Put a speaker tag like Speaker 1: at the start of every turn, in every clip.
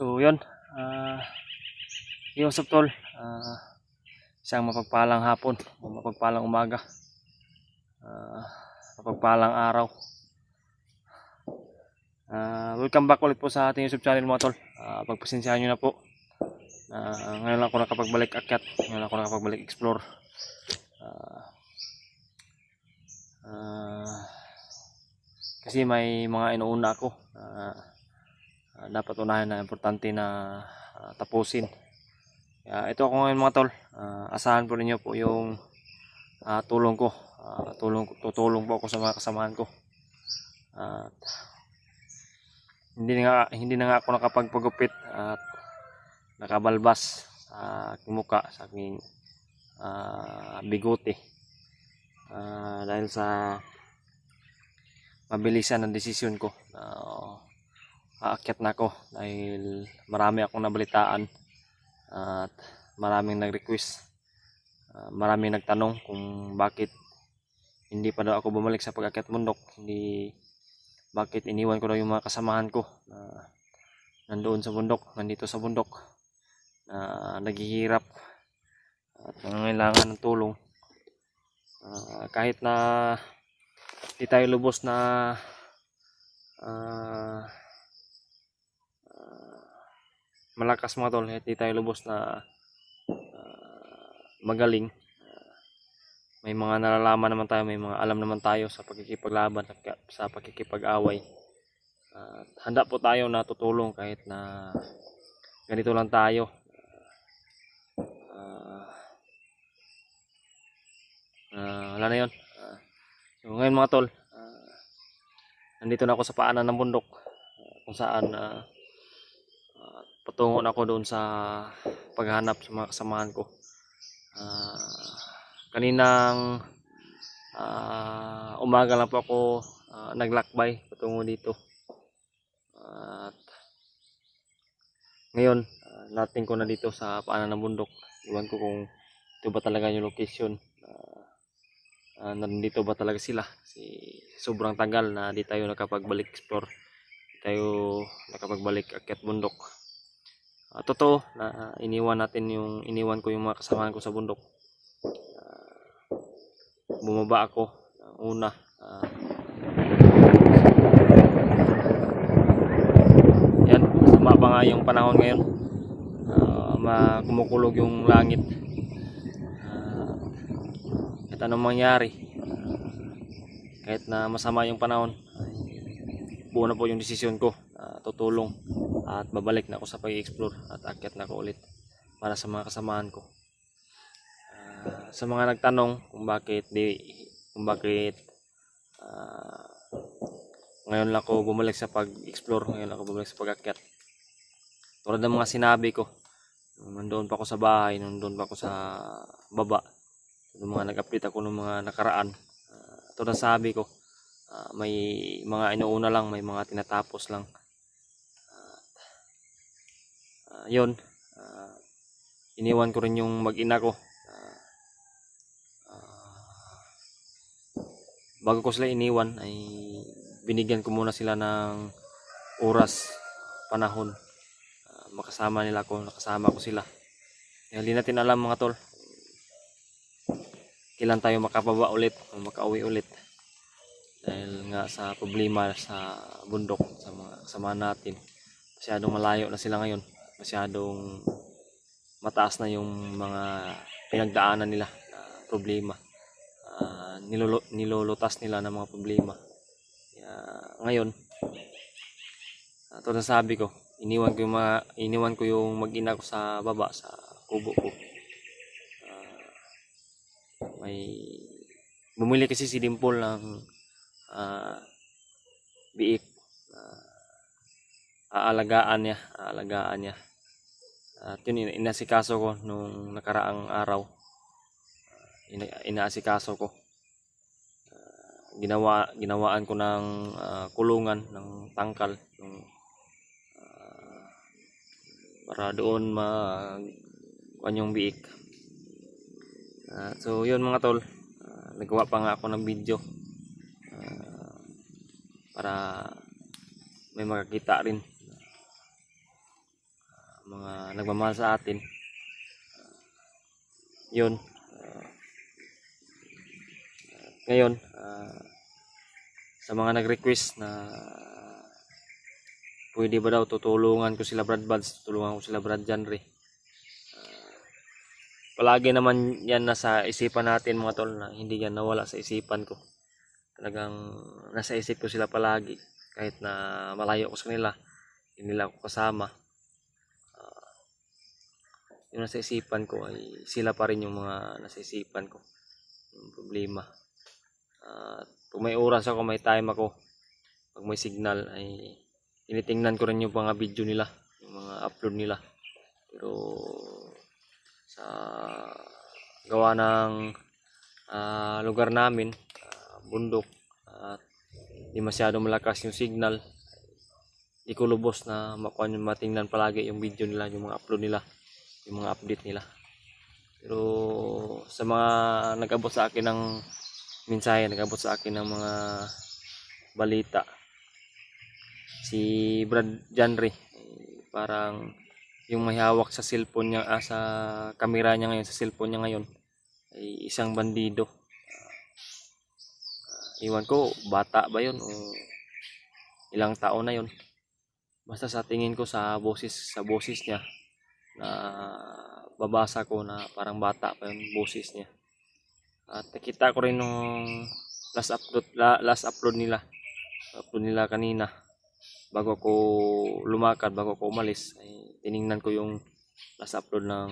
Speaker 1: So yun, yung up tol, isang mapagpalang hapon, mapagpalang umaga, mapagpalang araw. Welcome back ulit po sa ating YouTube channel mga tol. Pagpasensyahan nyo na po. Ngayon lang ako nakapagbalik akyat, ngayon lang ako nakapagbalik explore. Kasi may mga inuuna ako. Dapat unahin na importante na tapusin. Ito ako ngayon mga tol. Asahan po ninyo po yung tulong ko. Tutulong po ako sa mga kasamahan ko. Hindi na nga ako nakapagpagupit at nakabalbas sa aking muka, sa aking bigote. Dahil sa mabilisan ng desisyon ko. Aakyat na ako dahil marami akong nabalitaan at maraming nag-request, maraming nagtanong kung bakit hindi pa daw ako bumalik sa pag-akyat bundok, bakit iniwan ko daw yung mga kasamahan ko na nandoon sa bundok, nandito sa bundok, na naghihirap at nangangailangan ng tulong. Kahit na di tayo lubos na malakas mga tol, hindi tayo lubos na magaling, may mga nalalaman naman tayo, may mga alam naman tayo sa pagkikipaglaban, sa pagkikipag-away. Handa po tayo na tutulong kahit na ganito lang tayo. Wala na yun. So ngayon mga tol, nandito na ako sa paanan ng bundok, kung saan patungo na ako doon sa paghanap sa mga kasamahan ko. Kaninang umaga lang po ako naglakbay patungo dito. At ngayon, natin ko na dito sa paanan ng bundok. Iwan ko kung ito ba talaga yung location. Nandito ba talaga sila? Kasi sobrang tagal na di tayo nakapagbalik explore. Di tayo nakapagbalik akyat bundok. Totoo na iniwan ko yung mga kasamahan ko sa bundok. Bumaba ako una. Yan, masama pa nga yung panahon ngayon. Kumukulog yung langit. Kahit anong mangyari, kahit na masama yung panahon, buo na po yung desisyon ko. Tutulong at babalik na ako sa pag-explore at akyat na ako ulit para sa mga kasamahan ko. Sa mga nagtanong kung bakit ngayon lang ako bumalik sa pag-explore, ngayon lang ako bumalik sa pag-akyat, tulad ng mga sinabi ko nandoon pa ako sa bahay, nandoon pa ako sa baba, yung mga nag-update ako ng mga nakaraan. Ito na sabi ko, may mga inuuna lang, may mga tinatapos lang. Yun, iniwan ko rin yung mag-ina ko. Bago ko sila iniwan ay binigyan ko muna sila ng oras, panahon, makasama nila ako, nakasama ko sila. Hindi natin alam mga tol kailan tayo makababa ulit o makauwi ulit, dahil nga sa problema sa bundok, sa mga kasama natin. Masyadong malayo na sila ngayon, masyadong mataas na yung mga pinagdaanan nila na problema. Nilulutas nila ng mga problema. Ngayon, ito na sabi ko, iniwan ko yung mag-ina ko sa baba, sa kubo ko. May bumili kasi si Dimple ng biik. Aalagaan niya. At yun, inasikaso ko nung nakaraang araw. Inaasikaso ko. Ginawaan ko ng kulungan ng tangkal para doon kuan yung biik. So yun mga tol, nagawa pa nga ako ng video para may makakita rin mga nagmamahal sa atin. Yun. Ngayon, sa mga nag-request na pwede ba daw tutulungan ko sila Brad Buds, tutulungan ko sila Brad Janry. Palagi naman yan nasa isipan natin mga tol, na hindi yan nawala sa isipan ko. Talagang nasa isip ko sila palagi, kahit na malayo ko sa kanila, hindi nila ako kasama. Yung nasa isipan ko ay sila pa rin yung mga nasa isipan ko, yung problema. Kung may oras ako, may time ako, pag may signal ay tinitingnan ko rin yung mga video nila, yung mga upload nila. Pero sa gawa ng lugar namin, bundok, at di masyado malakas yung signal, di ko lubos na matingnan palagi yung video nila, yung mga upload nila, yung mga update nila. Pero sa mga nag-abot sa akin ng mensahe, nag-abot sa akin ng mga balita, si Brad Janry parang yung may hawak sa cellphone niya, sa camera niya ngayon, sa cellphone niya ngayon ay isang bandido. Iwan ko, bata ba yun o ilang taon na yun. Basta sa tingin ko, sa boses niya, na babasa ko na parang bata pa yung boses niya. At nakita ko rin nung last upload nila kanina, bago ko lumakad, bago ko umalis, ay tiningnan ko yung last upload ng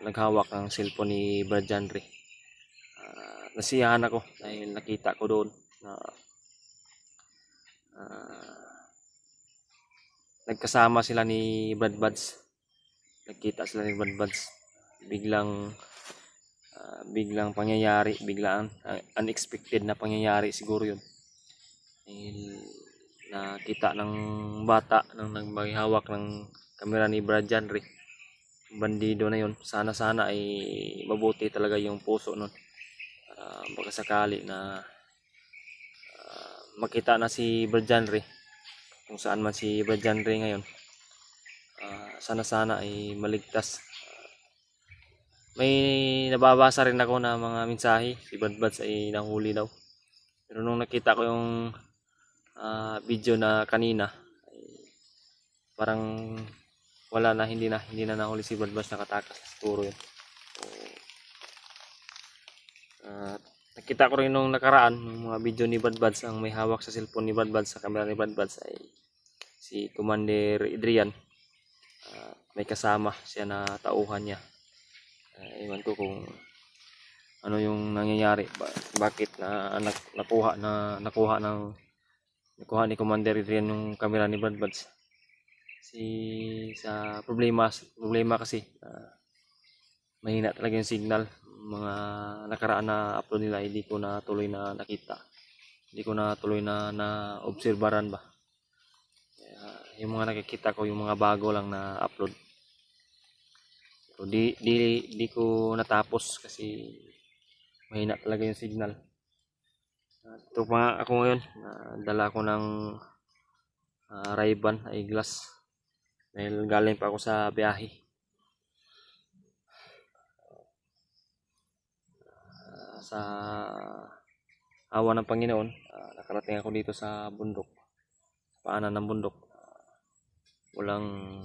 Speaker 1: naghawak ng cellphone ni Brad Janry. Nasiyahan ako dahil nakita ko doon na nagkasama sila ni Brad Buds. Nagkita sila ni Brad Buds. Biglang pangyayari, biglaan, unexpected na pangyayari siguro yun. Nakita ng bata nang naghawak ng kamera ni Brad Janry, bandido na yun. Sana ay mabuti talaga yung puso nun, baka sakali na makita na si Brad Janry, kung saan man si Brad Janry ngayon. Sana ay maligtas. May nababasa rin ako na mga mensahe, si Brad Buds ay nahuli daw. Pero nung nakita ko yung video na kanina, ay parang wala na, hindi na nahuli si Brad Buds, nakatakas siguro yun. Nakita ko rin nung nakaraan, yung mga video ni Brad Buds, ang may hawak sa cellphone ni Brad Buds, sa camera ni Brad Buds ay si Commander Adrian. May kasama siya na tauhan niya. Iwan ko kung ano yung nangyayari, bakit nakuha ni Commander Adrian yung camera ni Brad Buds. Sa problema kasi, mahina talaga yung signal. Mga nakaraan na upload nila, hindi ko na tuloy na nakita, hindi ko na tuloy na obserbaran ba. Yung mga nakikita ko, yung mga bago lang na upload. So, di ko natapos kasi mahina talaga yung signal. Ito pa ako ngayon, dala ko ng Ray-Ban eyeglass dahil galing pa ako sa biyahe. Sa awa ng Panginoon, nakarating ako dito sa bundok, sa paanan ng bundok. Walang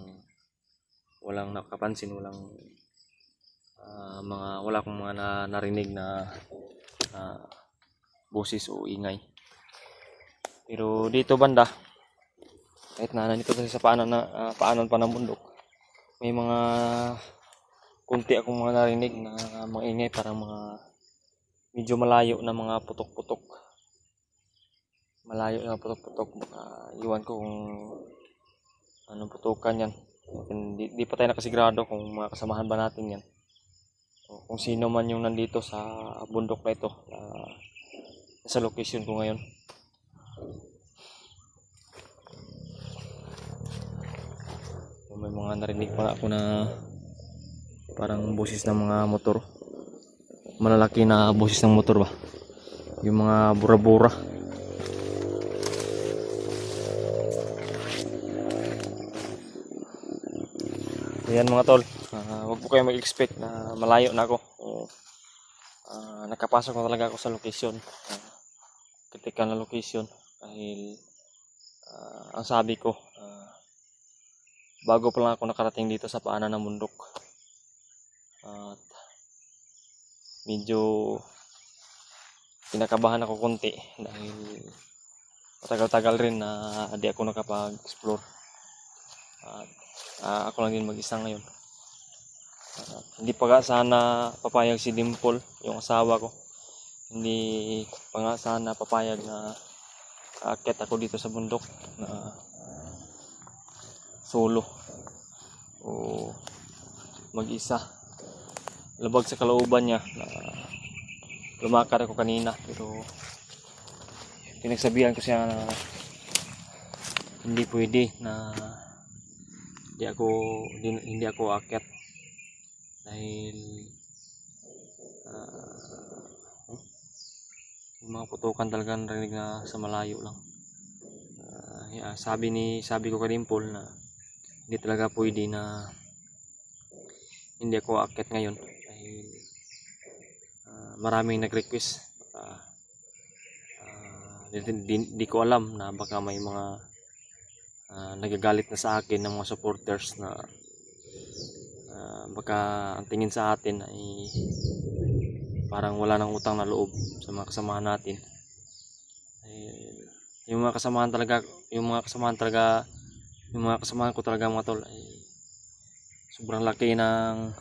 Speaker 1: nakapansin, wala akong mga narinig na boses o ingay. Pero dito banda, kahit na nandito kasi sa paanan pa ng bundok, may mga kunti akong mga narinig na mga ingay, parang mga medyo malayo na mga putok-putok. Baka iwan ko kung anong putukan yan. Di pa tayo nakasigurado kung mga kasamahan ba natin yan, o kung sino man yung nandito sa bundok na ito, sa location ko ngayon. May mga narinig pa ako na parang boses ng mga motor, malalaki na boses ng motor ba, yung mga bura-bura. Ayan mga tol, huwag po kayo mag-expect na malayo na ako. Nakapasok na talaga ako sa location. Critical na location dahil ang sabi ko, bago pa lang ako nakarating dito sa paanan ng bundok. At medyo kinakabahan ako konti dahil matagal-tagal rin na di ako nakapag-explore. At ako lang din mag-isa ngayon. Hindi pa nga sana papayag si Dimple, yung asawa ko. Hindi pa nga sana papayag na aakyat ako dito sa bundok na solo o mag-isa. Labag sa kalooban niya na lumakad ako kanina, pero pinagsabihan ko siya na hindi pwede na hindi ako aakyat dahil yung mga putukan talaga narinig na sa malayo lang. Sabi ko kay Dimple na hindi talaga pwede na hindi ako aakyat ngayon dahil maraming nag-request. Di ko alam na baka may mga nagagalit na sa akin ng mga supporters na baka ang tingin sa atin ay parang wala nang utang na loob sa mga kasamahan natin. Yung mga kasamahan ko talaga mga tol ay sobrang laki ng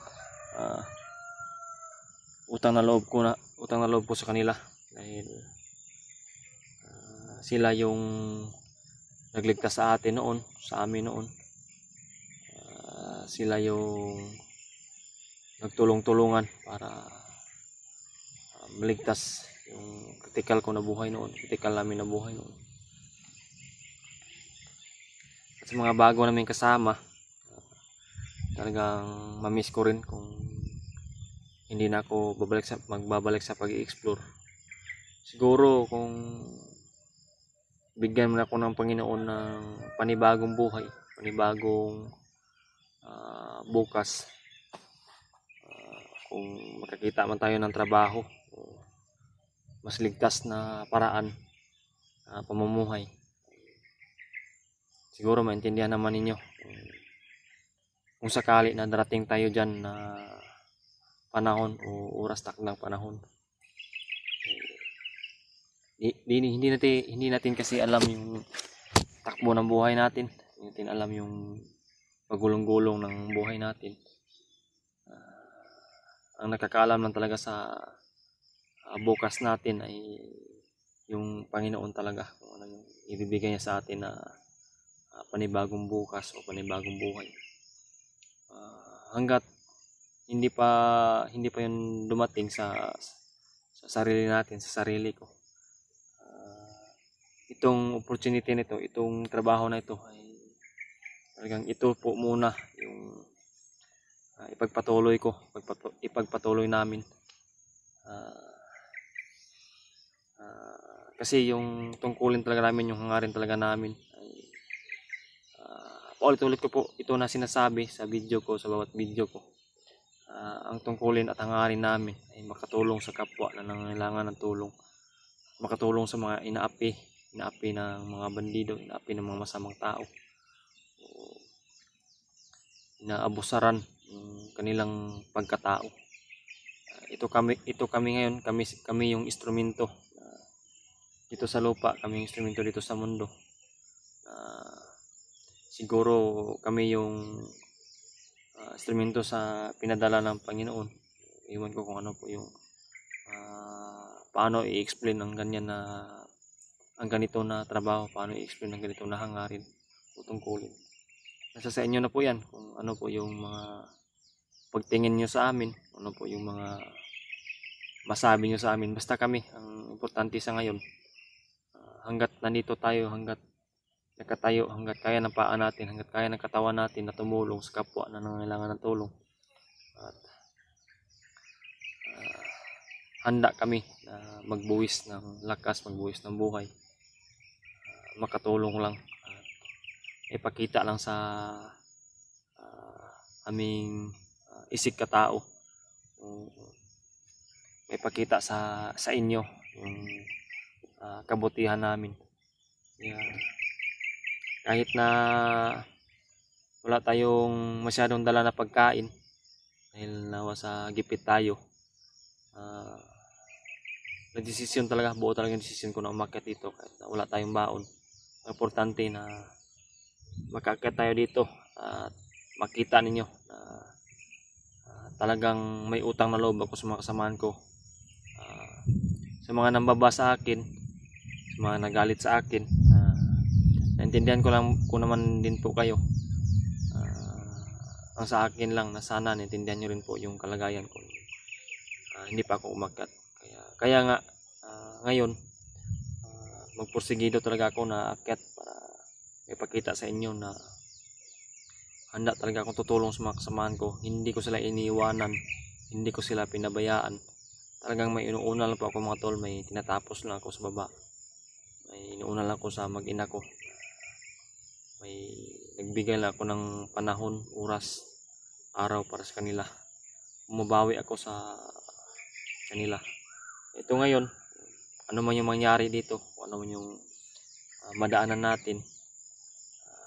Speaker 1: utang na loob ko sa kanila dahil sila yung nagligtas sa amin noon. Sila yung nagtulong-tulungan para maligtas yung critical namin na buhay noon. At sa mga bago namin kasama, talagang mamiss ko rin kung hindi na ako magbabalik sa pag-i-explore. Siguro kung bigyan mo na ako ng Panginoon ng panibagong buhay, panibagong bukas, kung makakita man tayo ng trabaho, mas ligtas na paraan pamumuhay, siguro maintindihan naman ninyo kung sakali na darating tayo dyan na panahon o oras takdang panahon. Hindi natin kasi alam yung takbo ng buhay natin. Hindi natin alam yung pagulong-gulong ng buhay natin. Ang nakakaalam lang talaga sa bukas natin ay yung Panginoon talaga, kung ano yung ibibigay niya sa atin na panibagong bukas o panibagong buhay. Hanggat hindi pa yun dumating sa sarili natin, sa sarili ko, itong opportunity nito, itong trabaho na ito ay talagang ito po muna yung ipagpatuloy namin. Kasi yung tungkulin talaga namin, yung hangarin talaga namin ay paulit-ulit ko po ito na sinasabi sa video ko, sa bawat video ko. Ang tungkulin at hangarin namin ay makatulong sa kapwa na nangangailangan ng tulong, makatulong sa mga inaapi ng mga bandido, inaapi ng mga masamang tao, inaabusaran yung kanilang pagkatao. Ito kami ngayon, kami yung instrumento dito sa lupa, kami yung instrumento dito sa mundo. Siguro kami yung instrumento sa pinadala ng Panginoon. Iwan ko kung ano po yung paano i-explain ang ganito na trabaho, paano i-explain ang ganito na hangarin o tungkulin. Nasa sa inyo na po yan kung ano po yung mga pagtingin nyo sa amin, ano po yung mga masabi nyo sa amin. Basta kami, ang importante sa ngayon, hanggat nandito tayo, hanggat nakatayo, hanggat kaya ng paa natin, hanggat kaya ng katawan natin na tumulong sa kapwa na nangangailangan ng tulong, at handa kami na magbuwis ng lakas, magbuwis ng buhay, makatulong lang, ipakita lang sa aming isig katao. May pakita sa inyo yung kabutihan namin. Kahit na wala tayong masyadong dala na pagkain dahil nawa sa gipit tayo, nagdesisyon talaga, buo talaga yung desisyon ko na umakyat dito kahit na wala tayong baon. Importante na makakyat tayo dito at makita ninyo na talagang may utang na loob ako sa mga kasamahan ko, sa mga nambaba sa akin, sa mga nagalit sa akin. Naintindihan ko naman din po kayo. Ang sa akin lang na sana naintindihan nyo rin po yung kalagayan ko. Hindi pa ako umakyat. Kaya nga ngayon magpursigido talaga ako na akyat para ipakita sa inyo na handa talaga akong tutulong sa mga kasamahan ko. Hindi ko sila iniiwanan, hindi ko sila pinabayaan. Talagang may inuuna lang po ako mga tol, may tinatapos lang ako sa baba. May inuuna lang ako sa mag-ina ko. May nagbigay lang ako ng panahon, oras, araw para sa kanila. Bumabawi ako sa kanila. Ito ngayon, ano man yung mangyari dito, ano man yung madaanan natin,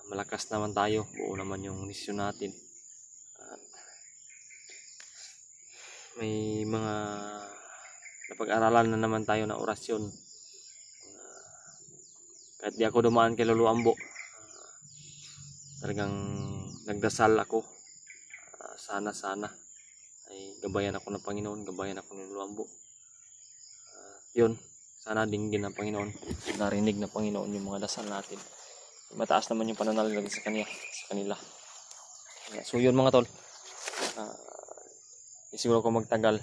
Speaker 1: malakas naman tayo, buo naman yung desisyon natin. May mga napag-aralan na naman tayo na orasyon. Kahit di ako dumaan kay Lolo Ambo, talagang nagdasal ako, sana ay gabayan ako ng Panginoon, gabayan ako ng Lolo Ambo. Yun, sana dinggin ng Panginoon, narinig ng Panginoon yung mga dasal natin. Mataas naman yung pananalig sa kanila. So yun mga tol, siguro ako magtagal,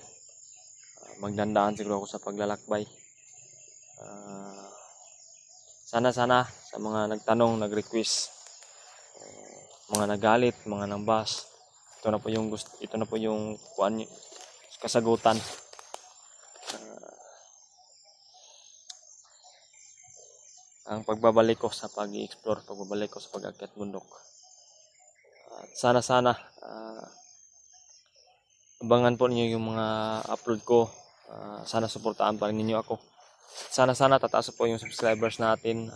Speaker 1: magdandaan siguro ako sa paglalakbay. Sana sa mga nagtanong, nag-request, mga nagalit, mga nambas, ito na po yung kasagutan. Ang pagbabalik ko sa pag-i-explore, pagbabalik ko sa pag-akyat bundok. At sana abangan po ninyo yung mga upload ko. Sana suportahan pa rin ninyo ako. Sana tataas po yung subscribers natin.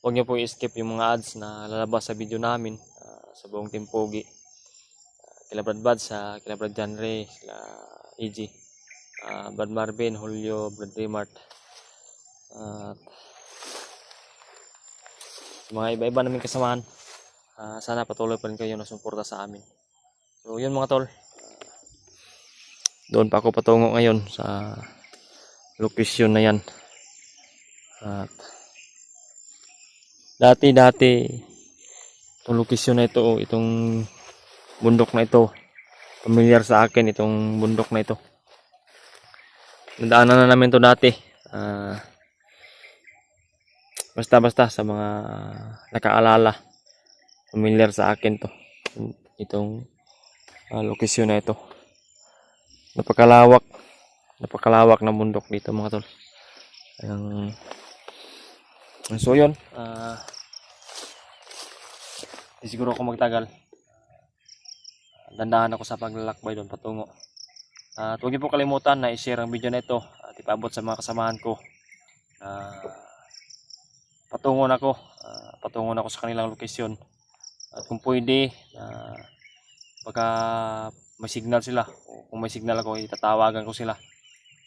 Speaker 1: Huwag niyo po i-skip yung mga ads na lalabas sa video namin, sa buong Team Pogi. Kila Brad Bads, kila Brad John Ray, kila EG, Brad Marvin, Julio, Brad Raymart, mga iba-iba namin kasamahan. Sana patuloy pa rin kayo na suporta sa amin. So yun mga tol, doon pa ako patungo ngayon sa location na yan. At dati itong location na ito, itong bundok na ito, familiar sa akin itong bundok na ito. Nadaanan na namin to dati. Basta sa mga nakaalala, familiar sa akin to, itong lokasyon na ito. Napakalawak na bundok dito mga tol. So yun, siguro ako magtagal, dandahan ako sa paglalakbay doon patungo. At huwag niyo po kalimutan na i-share ang video na ito at ipaabot sa mga kasamahan ko. Patungo na ako sa kanilang lokasyon. At kung pwede, baka may signal sila, o kung may signal ako, itatawagan ko sila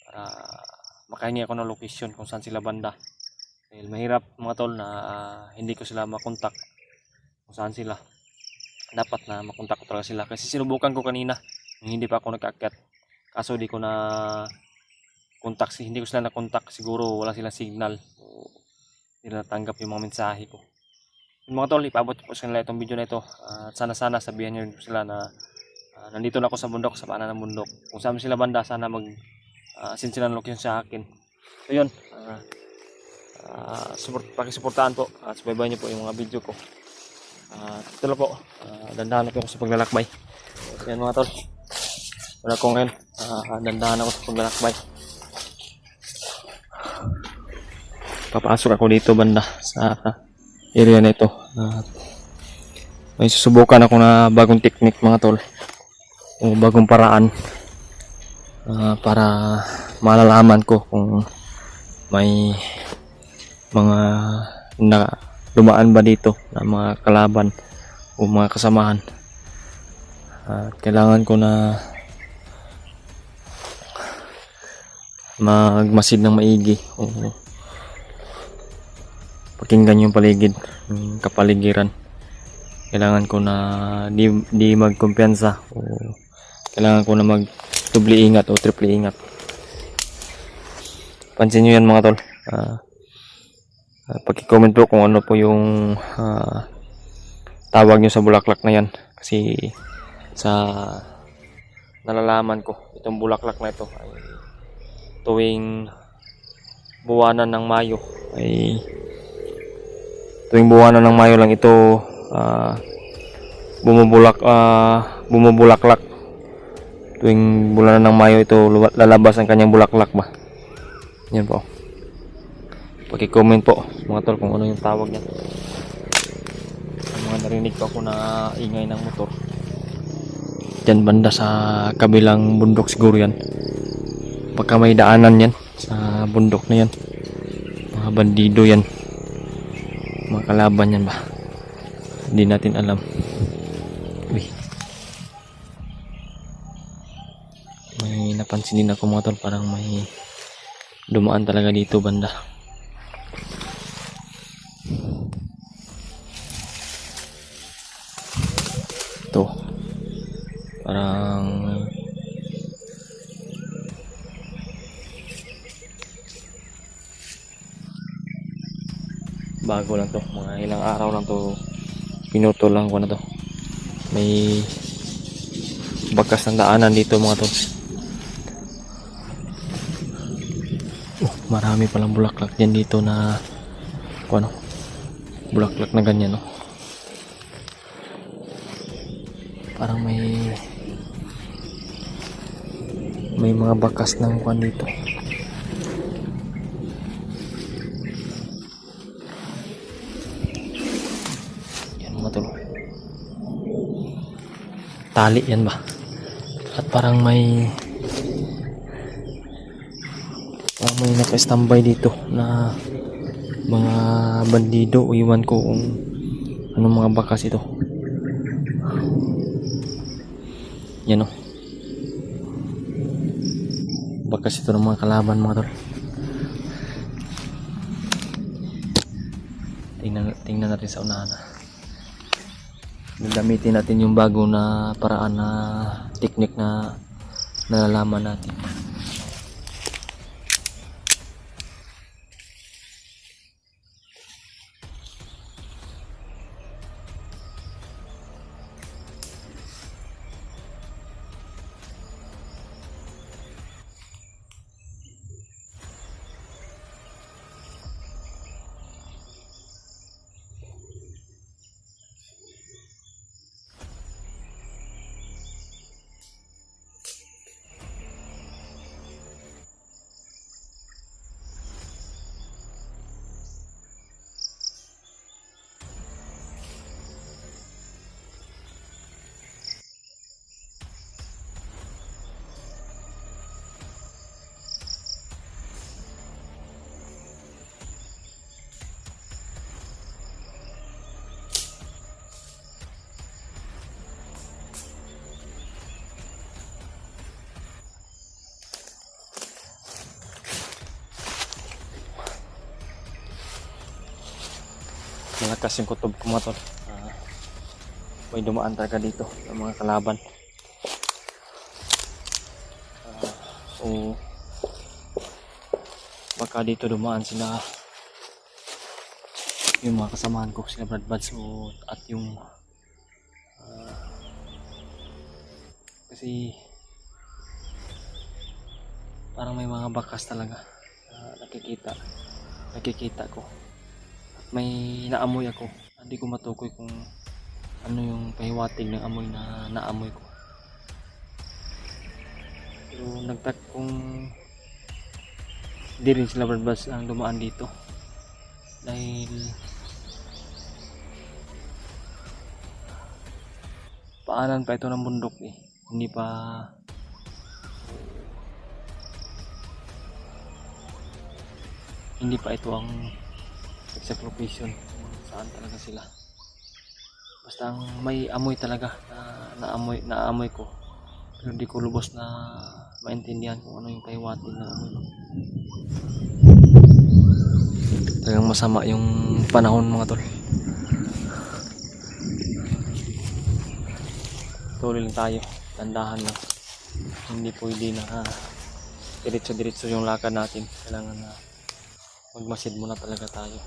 Speaker 1: para makahingi ako ng location kung saan sila banda. Dahil mahirap mga tol na hindi ko sila makontak kung saan sila. Dapat na makontak ko talaga sila, kasi sinubukan ko kanina nung hindi pa ako nagkaakyat, kaso di ko na kontak, hindi ko sila nakontak. Siguro wala silang signal, hindi natanggap yung mga mensahe ko. Yung mga tol, ipaabot ko sa kanila itong video na ito. At sana sabihan nyo sila na nandito na ako sa bundok, sa paanan ng bundok. Kung saan sila banda, sana send sila ng location sa akin. So yun, pakisuportahan po at subaybayan nyo po yung mga video ko. Ito lang po, dandahan ako sa paglalakbay. Yan mga tol, wala ko ngayon, dandahan ako sa paglalakbay. Papasok ako dito banda sa area na ito. May susubukan ako na bagong technique mga tol, o bagong paraan para malalaman ko kung may mga na dumaan ba dito na mga kalaban o mga kasamahan. Kailangan ko na magmasid ng maigi o pakinggan yung paligid, yung kapaligiran. Kailangan ko na di magkumpiyansa o kailangan ko na mag-dubli ingat o triple ingat. Pansin nyo yan mga tol. Paki-comment po kung ano po yung tawag nyo sa bulaklak na yan, kasi sa nalalaman ko itong bulaklak na ito ay tuwing buwanan ng Mayo lang ito bumubulaklak. Tuwing bulan ng Mayo ito lalabas ang kanyang bulaklak ba. Yan po. Paki-comment po mga tol kung ano yung tawag niya. Mga narinig pa ako na ingay ng motor. Diyan banda sa kabilang bundok siguro yan. Pagka may daanan yan sa bundok na yan. Mga bandido yan. Mga kalaban yan ba. Hindi natin alam. Uy. May napansin din ako mga tol, parang may dumaan talaga dito banda. Ito. Parang bago lang to, mga ilang araw lang to, pinutol lang ko na to. May bakas ng daanan dito mga tol. Marami palang bulaklak dyan dito na ano, bulaklak na ganyan, no? Parang may mga bakas ng kwan dito. Yan mga tol. Tali yan ba? At parang may naka-standby dito na mga bandido, o iwan ko kung anong mga bakas ito. Yan o, bakas ito ng mga kalaban mga tol. Tingnan natin sa unahan. Gagamitin natin yung bago na paraan na technique na nalalaman natin. Malakas yung kutob ko mga tol. May dumaan talaga dito ng mga kalaban. O baka dito dumaan sila, yung mga kasamahan ko, sila Brad Buds at yung kasi parang may mga bakas talaga nakikita ko. May naamoy ako. Hindi ko matukoy kung ano yung pahiwatig ng amoy na naamoy ko. Pero nagtak kung hindi rin sila barbas ang dumaan dito. Dahil paanan pa ito ng bundok eh. Hindi pa ito ang exact location saan talaga sila. Basta ang may amoy talaga na naamoy ko. Pero hindi ko lubos na maintindihan kung ano yung kaywatin na amoy. Talagang masama yung panahon mga tol. Tuloy lang tayo, tandahan lang. Hindi pwede na diretso-diretso yung lakad natin. Kailangan na magmasid muna talaga tayo.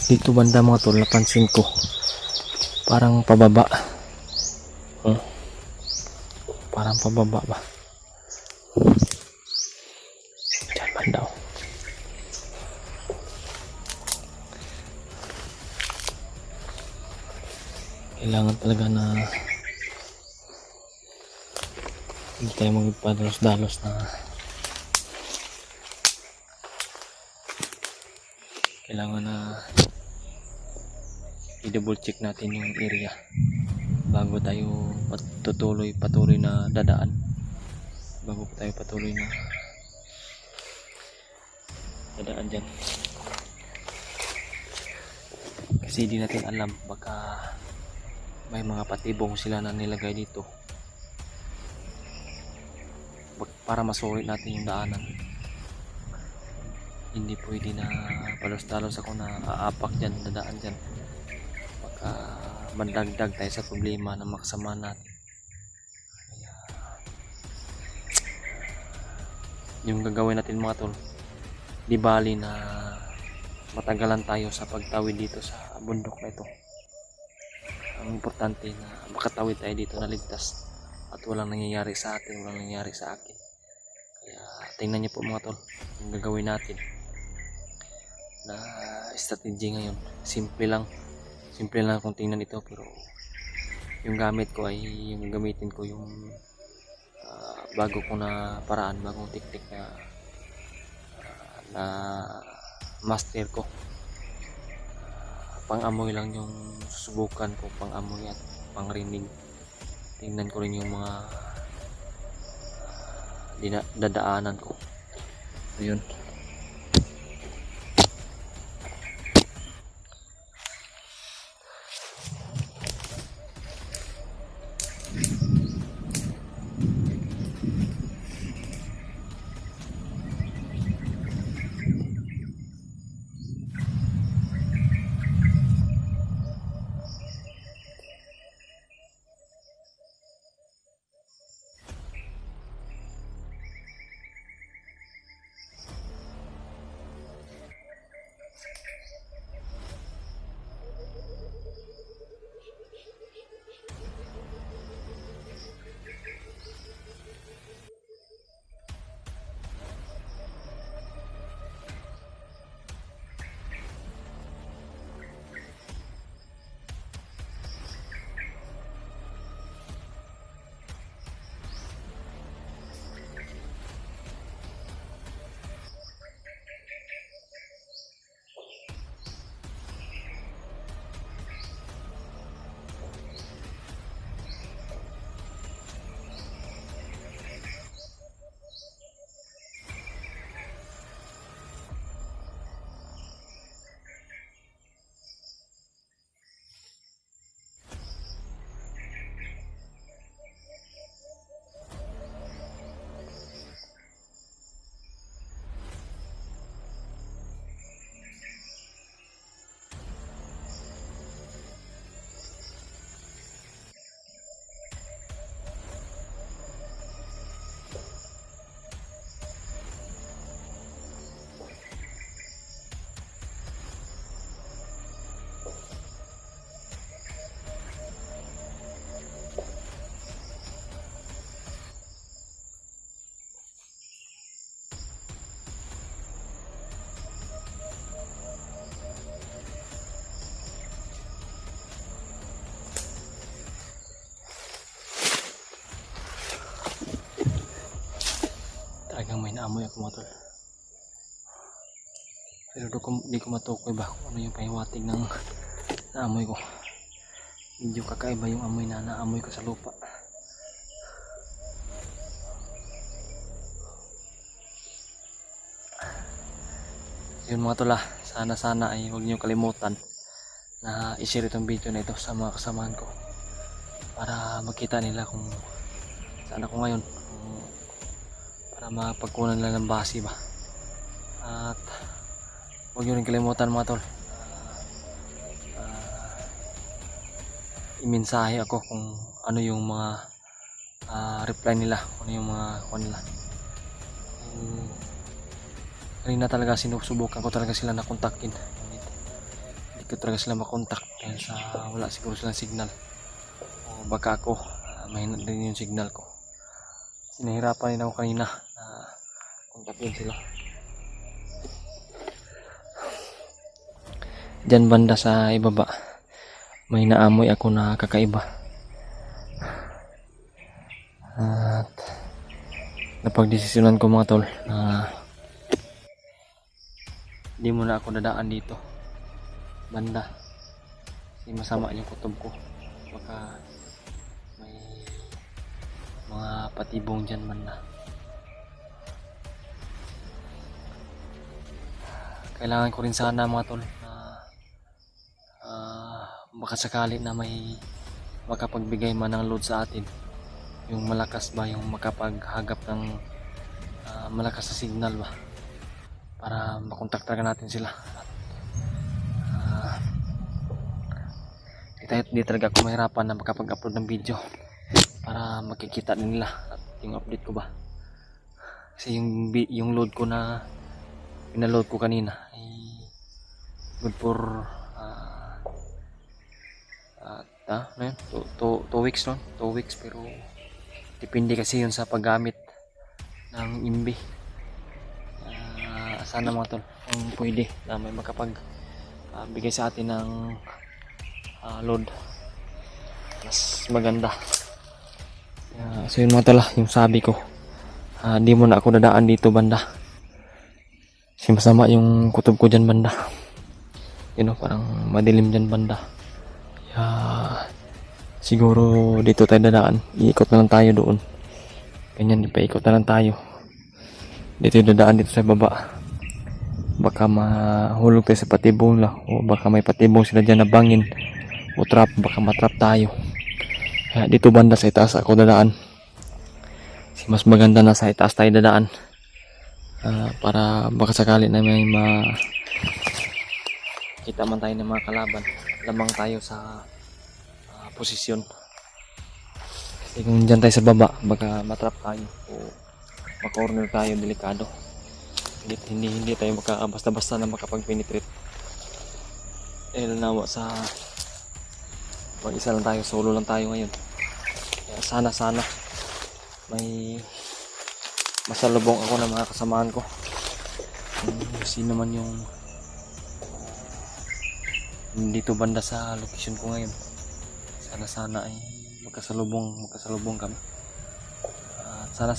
Speaker 1: Dito banda mga tol, napansin ko parang pababa. Parang pababa ba? Diyan banda oh. Kailangan talaga na hindi tayo magpadalos-dalos na kailangan na i-double check natin yung area bago tayo patuloy na dadaan, bago tayo patuloy na dadaan dyan, kasi di natin alam, baka may mga patibong sila na nilagay dito para masulit natin yung daanan. Hindi pwede na palos-talos ako na aapak dyan, dadaan dyan, baka mandagdag tayo sa problema na makasama natin. Kaya yung gagawin natin mga tol, di bali na matagalan tayo sa pagtawid dito sa bundok na ito. Ang importante na makatawid tayo dito na ligtas at walang nangyayari sa atin, walang nangyayari sa akin. Kaya tingnan niyo po mga tol, yung gagawin natin na strategy ngayon. Simple lang kung tingnan ito, pero yung gamit ko ay yung gamitin ko yung bago ko na paraan, bagong teknik na master ko. Pang-amoy lang yung susubukan ko, pang-amoy at pang-rinig. Tingnan ko rin yung mga dadaanan ko. Ayun. Talagang may naamoy ako mga tol. Pero di ko matukoy ba kung ano yung pahiwatig ng naamoy ko. Medyo kakaiba yung amoy na naamoy ko sa lupa. Yun mga tol, sana ay huwag niyo kalimutan na i-share itong video na ito sa mga kasamahan ko para makita nila kung saan ako ngayon, para mapagkunan nila ng base ba. At huwag niyo rin kalimutan mga tol, imensahe ako kung ano yung mga reply nila, kung ano yung mga nila. Kanina talaga sinusubukan ko talaga sila na kontakin. Hindi ko talaga sila makontak dahil sa wala siguro silang signal. O baka ako, mahina din yung signal ko. Sinahirapan din ako kanina na kontakin sila. Diyan banda sa ibaba, may naamoy ako na kakaiba. At napagdesisyonan ko mga tol na hindi muna ako dadaan dito banda kasi masama yung kutob ko, baka may mga patibong dyan banda. Kailangan ko rin sana mga tol na baka sakali na may makapagbigay man ng load sa atin, yung malakas ba, yung makapaghagap ng malakas na signal ba, para makontak talaga natin sila. Di talaga ako mahirapan na makapag-upload ng video para makikita din nila at yung update ko ba. Kasi yung load ko na pinaload ko kanina ay good for 2 weeks nun, 2 weeks, pero depende kasi yun sa paggamit ng imbi. Sana mga tol kung pwede na may makapag bigay sa atin ng load, mas maganda. So yun mga tol, yung sabi ko, di mo na ako dadaan dito banda kasi masama yung kutob ko dyan banda. Parang madilim dyan banda. Siguro dito tayo dadaan, iikot na lang tayo doon, ganyan, ipaikot na lang tayo dito, dadaan dito sa baba. Baka mahulog tayo sa patibong lang, o baka may patibong sila dyan na bangin o trap, baka matrap tayo. Kaya dito banda sa itaas ako dadaan, kasi mas maganda na sa itaas tayo dadaan, para baka sakali na may kita man tayo ng mga kalaban, lamang tayo sa posisyon. Kasi kung dyan tayo sa baba, baka matrap tayo o makorner tayo, delikado. Hindi tayo basta-basta na makapag-penetrate. Nawa sa mag-isa lang tayo, solo lang tayo ngayon. Kaya sana may masalubong ako ng mga kasamaan ko. Sino man yung dito banda sa location ko ngayon, sana ay magkasalubong kami. Sana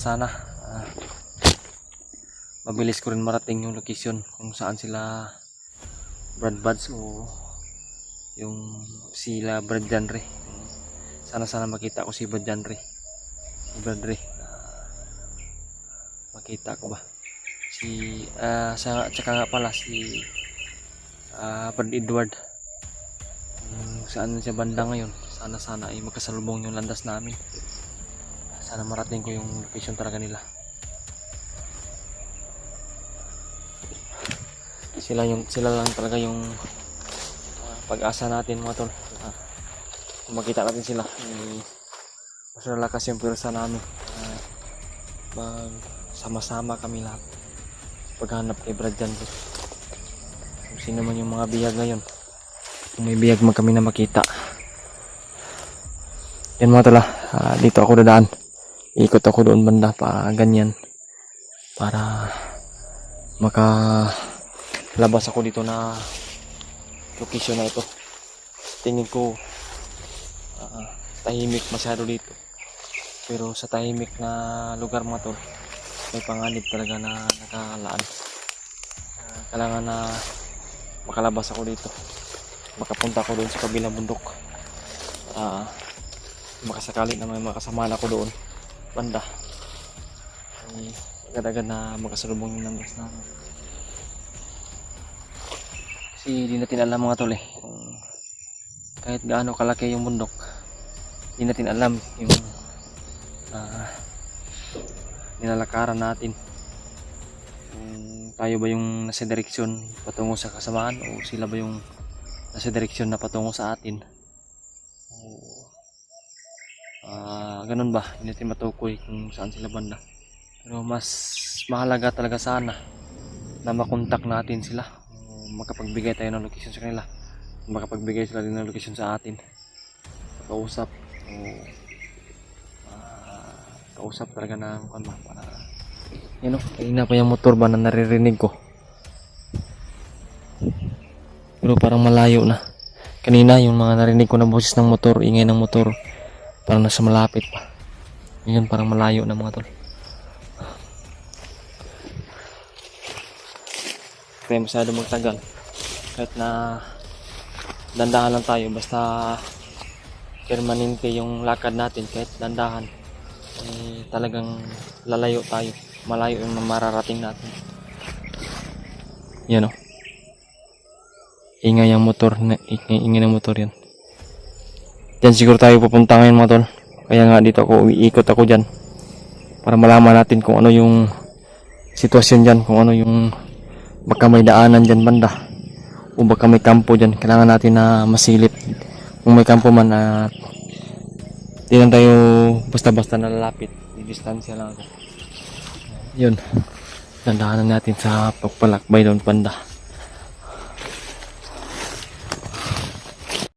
Speaker 1: mabilis ko rin marating yung location kung saan sila Brad Buds o yung sila Brad Janre. Sana makita ko si Brad Janre, makita ko ba tsaka nga pala si Brad Edward, saan siya banda ngayon. Sana ay magkasalubong yung landas namin. Sana marating ko yung location talaga nila. Sila lang talaga yung pag-asa natin mga tol. Kung makita natin sila, mas lalakas yung pwersa namin. Sama-sama kami lahat paghanap kay Brad Janre. Kung sino man yung mga biyag ngayon, kung may biyag man kami na makita. Yan mga tol, dito ako dadaan, ikot ako doon banda pa ganyan, para labas ako dito na location na ito. Tingin ko tahimik masyado dito, pero sa tahimik na lugar mga tol, may panganib talaga na nakalaan. kailangan na makalabas ako dito, makapunta ako doon sa kabilang bundok. Makasakali na may makasama ako doon banda, ay agad-agad na makasalubong yung numbers namin. Kasi di natin alam mga tol kung kahit gaano kalaki yung bundok, di natin alam yung nilalakaran natin. Tayo ba yung nasa direksyon patungo sa kasamaan, o sila ba yung nasa direksyon na patungo sa atin? Ganun ba? Hindi natin matukoy kung saan sila banda. Pero mas mahalaga talaga sana na makontak natin sila, makapagbigay tayo ng location sa kanila, makapagbigay sila din ng location sa atin, kausap kausap talaga ng para yun o, kanina pa yung motor ba na naririnig ko, pero parang malayo na. Kanina yung mga narinig ko na boses ng motor, ingay ng motor, parang nasa malapit pa. Ngayon parang malayo na mga tol. Kaya masyado magtagal, kahit na dandahan lang tayo, basta permanente yung lakad natin, kahit dandahan, talagang lalayo tayo, malayo yung mararating natin. Yan o, ingay ang motor, ingay ng motor yan. Diyan siguro tayo pupunta ngayon mga tol, kaya nga dito ako iikot ako dyan para malaman natin kung ano yung sitwasyon dyan, kung ano yung baka may daanan dyan banda, o baka may kampo dyan. Kailangan natin na masilip kung may kampo man, at di lang tayo basta-basta nalalapit, di distansya lang ako. Yun, dandahanan natin sa pagpalakbay doon banda.